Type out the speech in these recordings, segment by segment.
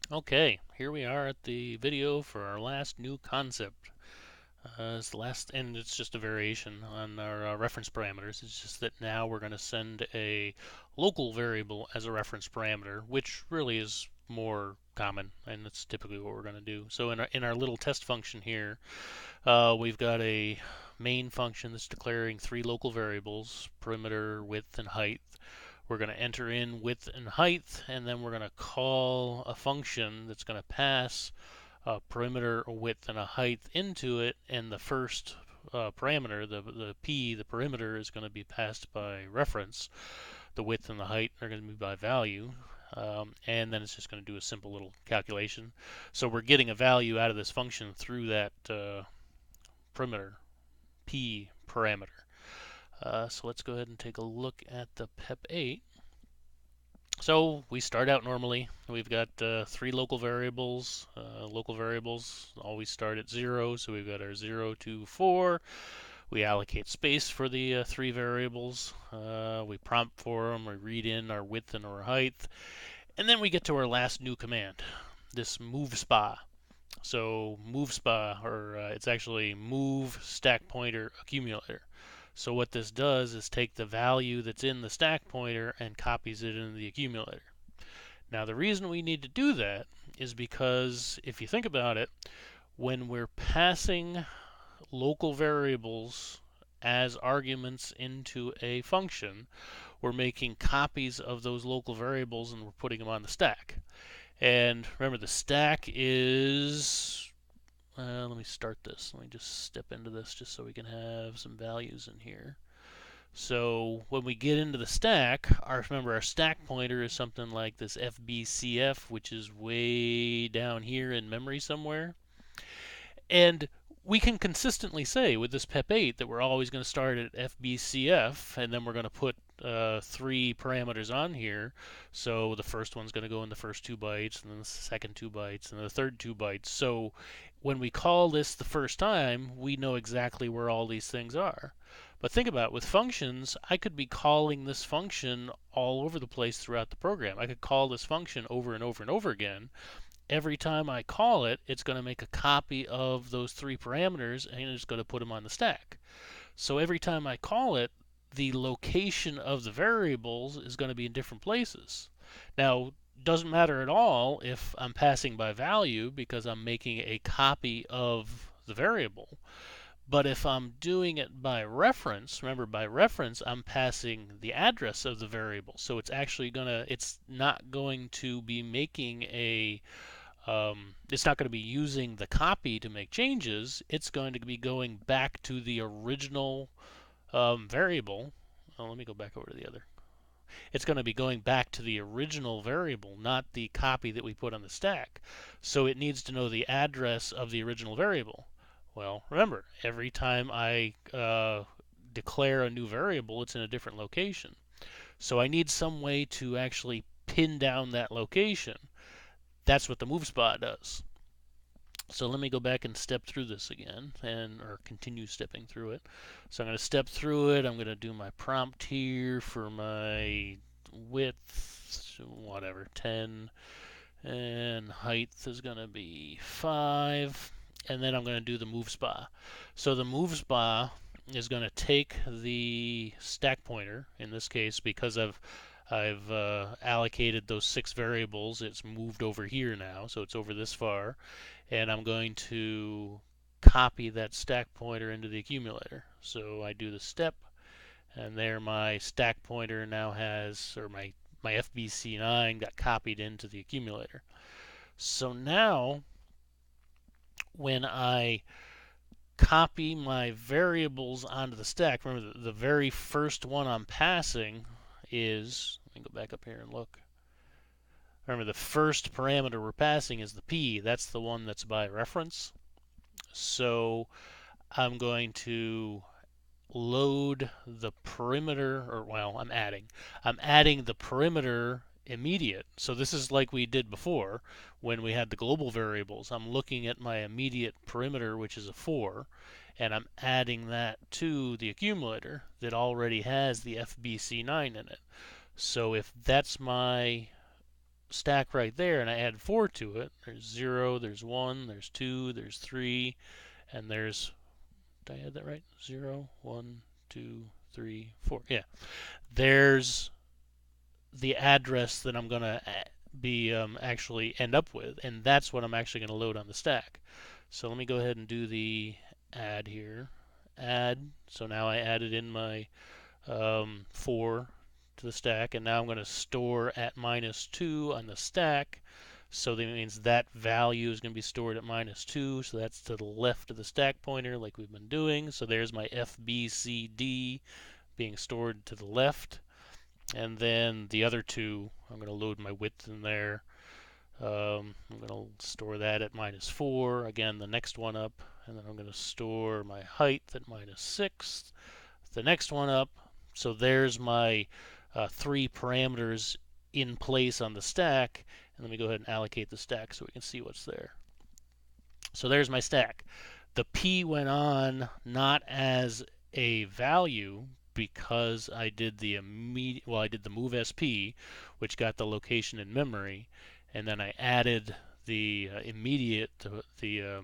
Okay, here we are at the video for our last new concept. It's the last, and it's just a variation on our reference parameters. It's just that now we're going to send a local variable as a reference parameter, which really is more common, and that's typically what we're going to do. So in our little test function here, we've got a main function that's declaring three local variables: perimeter, width, and height. We're going to enter in width and height, and then we're going to call a function that's going to pass a perimeter, a width, and a height into it. And the first parameter, the p, the perimeter, is going to be passed by reference. The width and the height are going to be by value. And then it's just going to do a simple little calculation. So we're getting a value out of this function through that perimeter p parameter. So let's go ahead and take a look at the PEP8. So we start out normally. We've got three local variables. Local variables always start at 0, so we've got our 0 to 4. We allocate space for the three variables. We prompt for them. We read in our width and our height. And then we get to our last new command, this move spa. So move spa, or it's actually move stack pointer accumulator. So what this does is take the value that's in the stack pointer and copies it into the accumulator. Now the reason we need to do that is because if you think about it, when we're passing local variables as arguments into a function, we're making copies of those local variables and we're putting them on the stack. And remember, the stack is let me start this. Let me just step into this just so we can have some values in here. So when we get into the stack, remember our stack pointer is something like this FBCF, which is way down here in memory somewhere. And we can consistently say with this PEP8 that we're always going to start at FBCF, and then we're going to put three parameters on here. So the first one's going to go in the first 2 bytes, and then the second 2 bytes, and the third 2 bytes. So when we call this the first time, we know exactly where all these things are. But think about it, with functions, I could be calling this function all over the place throughout the program. I could call this function over and over and over again. Every time I call it, it's going to make a copy of those three parameters and it's going to put them on the stack. So every time I call it, the location of the variables is going to be in different places. Now, it doesn't matter at all if I'm passing by value because I'm making a copy of the variable. But if I'm doing it by reference, remember by reference I'm passing the address of the variable. So it's not going to be making it's not going to be using the copy to make changes. It's going to be going back to the original variable. Oh, let me go back over to the other. It's going to be going back to the original variable, not the copy that we put on the stack. So it needs to know the address of the original variable. Well, remember, every time I declare a new variable, it's in a different location. So I need some way to actually pin down that location. That's what the move spot does. So let me go back and step through this again, or continue stepping through it. So I'm going to step through it. I'm going to do my prompt here for my width, whatever, 10, and height is going to be 5, and then I'm going to do the move spa. So the move spa is going to take the stack pointer, in this case, because I've allocated those 6 variables. It's moved over here now, so it's over this far. And I'm going to copy that stack pointer into the accumulator. So I do the step, and there my stack pointer now has, or my FBC9 got copied into the accumulator. So now, when I copy my variables onto the stack, remember the very first one I'm passing is, let me go back up here and look. Remember, the first parameter we're passing is the p. That's the one that's by reference. So I'm going to load the perimeter, or well, I'm adding the perimeter immediate. So this is like we did before when we had the global variables. I'm looking at my immediate perimeter, which is a 4, and I'm adding that to the accumulator that already has the FBC9 in it. So if that's my stack right there and I add 4 to it, there's 0, there's 1, there's 2, there's 3, and there's, did I add that right? 0, 1, 2, 3, 4. Yeah. There's the address that I'm going to be actually end up with, and that's what I'm actually going to load on the stack. So let me go ahead and do the add here. Add. So now I added in my 4 to the stack, and now I'm going to store at -2 on the stack. So that means that value is going to be stored at -2, so that's to the left of the stack pointer like we've been doing. So there's my FBCD being stored to the left. And then the other two, I'm going to load my width in there. I'm going to store that at -4. Again, the next one up. And then I'm going to store my height at -6. The next one up. So there's my 3 parameters in place on the stack. And let me go ahead and allocate the stack so we can see what's there. So there's my stack. The P went on not as a value because I did the I did the move SP, which got the location in memory, and then I added the immediate, the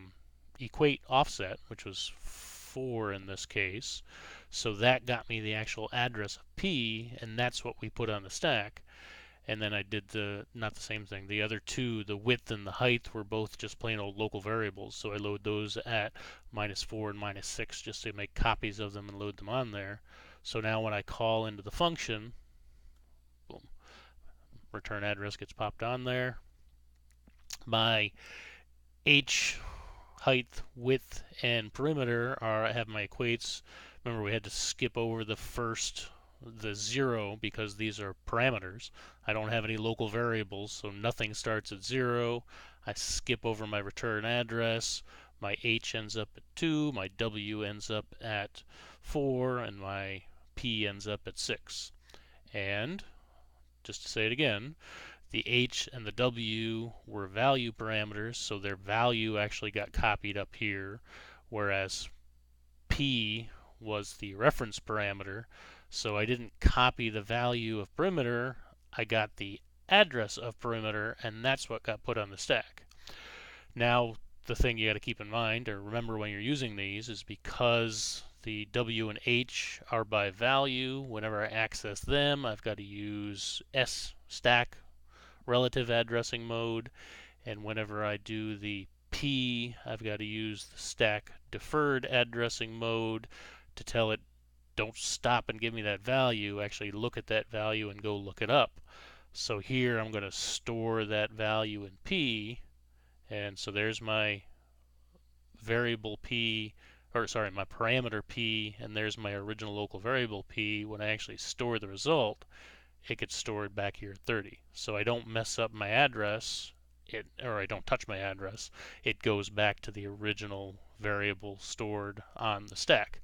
equate offset, which was 4 in this case. So that got me the actual address of P, and that's what we put on the stack. And then I did not the same thing. The other two, the width and the height, were both just plain old local variables. So I load those at -4 and -6 just to make copies of them and load them on there. So now when I call into the function, boom, return address gets popped on there. My H, height, width, and perimeter I have my equates. Remember, we had to skip over the 0 because these are parameters. I don't have any local variables, so nothing starts at 0. I skip over my return address. My H ends up at 2, my W ends up at 4, and my P ends up at 6. And, just to say it again, the H and the W were value parameters, so their value actually got copied up here, whereas P was the reference parameter. So I didn't copy the value of perimeter, I got the address of perimeter, and that's what got put on the stack. Now, the thing you got to keep in mind, or remember when you're using these, is because the W and H are by value, whenever I access them, I've got to use S stack relative addressing mode, and whenever I do the P, I've got to use the stack deferred addressing mode to tell it, don't stop and give me that value, actually look at that value and go look it up. So here I'm going to store that value in P, and so there's my variable P, or sorry, my parameter P, and there's my original local variable P. When I actually store the result, it gets stored back here at 30. So I don't mess up my address, or I don't touch my address. It goes back to the original variable stored on the stack,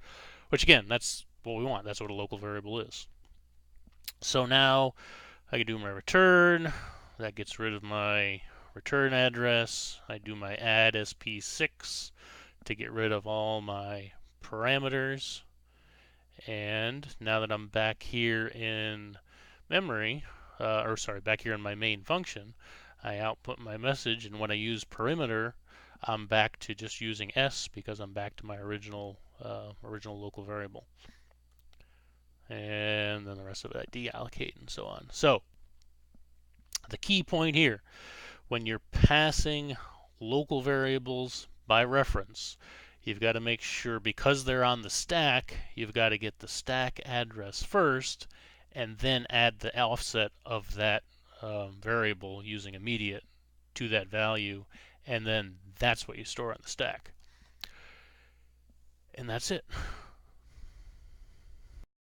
which again, that's what we want. That's what a local variable is. So now I can do my return. That gets rid of my return address. I do my add sp6 to get rid of all my parameters. And now that I'm back here in memory, back here in my main function, I output my message, and when I use perimeter, I'm back to just using S because I'm back to my original local variable. And then the rest of it I deallocate and so on. So the key point here, when you're passing local variables by reference, you've got to make sure, because they're on the stack, you've got to get the stack address first and then add the offset of that variable using immediate to that value, and then that's what you store on the stack. And that's it.